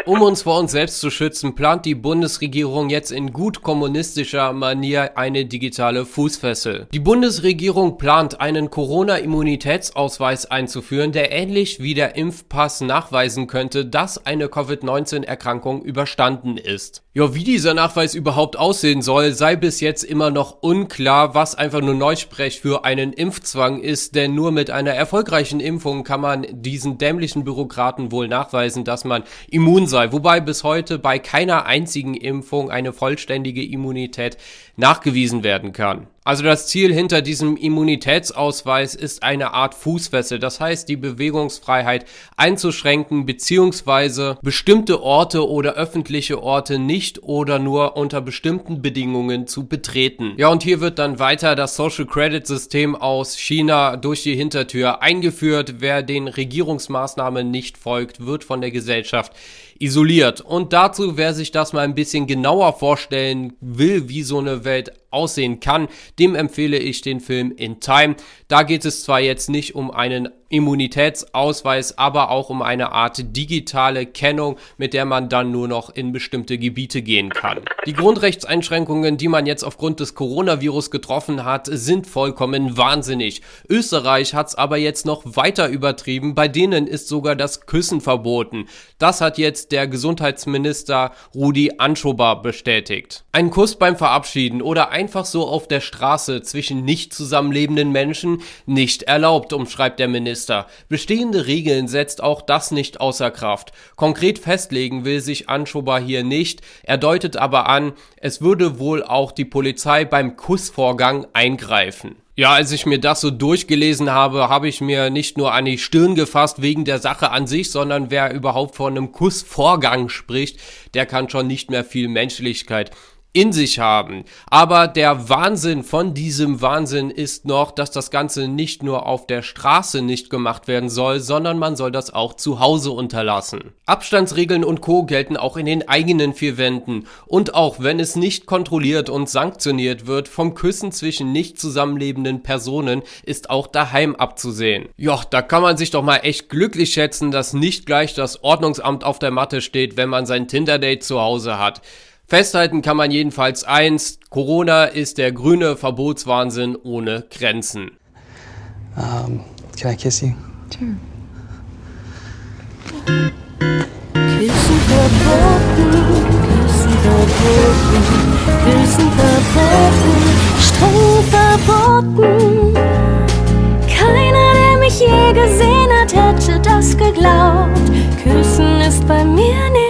Um uns vor uns selbst zu schützen, plant die Bundesregierung jetzt in gut kommunistischer Manier eine digitale Fußfessel. Die Bundesregierung plant, einen Corona-Immunitätsausweis einzuführen, der ähnlich wie der Impfpass nachweisen könnte, dass eine Covid-19-Erkrankung überstanden ist. Ja, wie dieser Nachweis überhaupt aussehen soll, sei bis jetzt immer noch unklar, was einfach nur Neusprech für einen Impfzwang ist, denn nur mit einer erfolgreichen Impfung kann man diesen dämlichen Bürokraten wohl nachweisen, dass man immun sei, wobei bis heute bei keiner einzigen Impfung eine vollständige Immunität nachgewiesen werden kann. Also das Ziel hinter diesem Immunitätsausweis ist eine Art Fußfessel, das heißt die Bewegungsfreiheit einzuschränken bzw. bestimmte Orte oder öffentliche Orte nicht oder nur unter bestimmten Bedingungen zu betreten. Ja, und hier wird dann weiter das Social Credit System aus China durch die Hintertür eingeführt. Wer den Regierungsmaßnahmen nicht folgt, wird von der Gesellschaft isoliert. Und dazu, wer sich das mal ein bisschen genauer vorstellen will, wie so eine Welt aussehen kann, dem empfehle ich den Film In Time. Da geht es zwar jetzt nicht um einen Immunitätsausweis, aber auch um eine Art digitale Kennung, mit der man dann nur noch in bestimmte Gebiete gehen kann. Die Grundrechtseinschränkungen, die man jetzt aufgrund des Coronavirus getroffen hat, sind vollkommen wahnsinnig. Österreich hat es aber jetzt noch weiter übertrieben, bei denen ist sogar das Küssen verboten. Das hat jetzt der Gesundheitsminister Rudi Anschober bestätigt. Ein Kuss beim Verabschieden oder einfach so auf der Straße zwischen nicht zusammenlebenden Menschen nicht erlaubt, umschreibt der Minister. Bestehende Regeln setzt auch das nicht außer Kraft. Konkret festlegen will sich Anschober hier nicht. Er deutet aber an, es würde wohl auch die Polizei beim Kussvorgang eingreifen. Ja, als ich mir das so durchgelesen habe, habe ich mir nicht nur an die Stirn gefasst wegen der Sache an sich, sondern wer überhaupt von einem Kussvorgang spricht, der kann schon nicht mehr viel Menschlichkeit in sich haben. Aber der Wahnsinn von diesem Wahnsinn ist noch, dass das Ganze nicht nur auf der Straße nicht gemacht werden soll, sondern man soll das auch zu Hause unterlassen. Abstandsregeln und Co. gelten auch in den eigenen vier Wänden. Und auch wenn es nicht kontrolliert und sanktioniert wird, vom Küssen zwischen nicht zusammenlebenden Personen ist auch daheim abzusehen. Ja, da kann man sich doch mal echt glücklich schätzen, dass nicht gleich das Ordnungsamt auf der Matte steht, wenn man sein Tinder-Date zu Hause hat. Festhalten kann man jedenfalls eins: Corona ist der grüne Verbotswahnsinn ohne Grenzen. Can I kiss you? Sure. Küssen verboten, Küssen verboten, Küssen verboten, streng verboten. Keiner, der mich je gesehen hat, hätte das geglaubt. Küssen ist bei mir nicht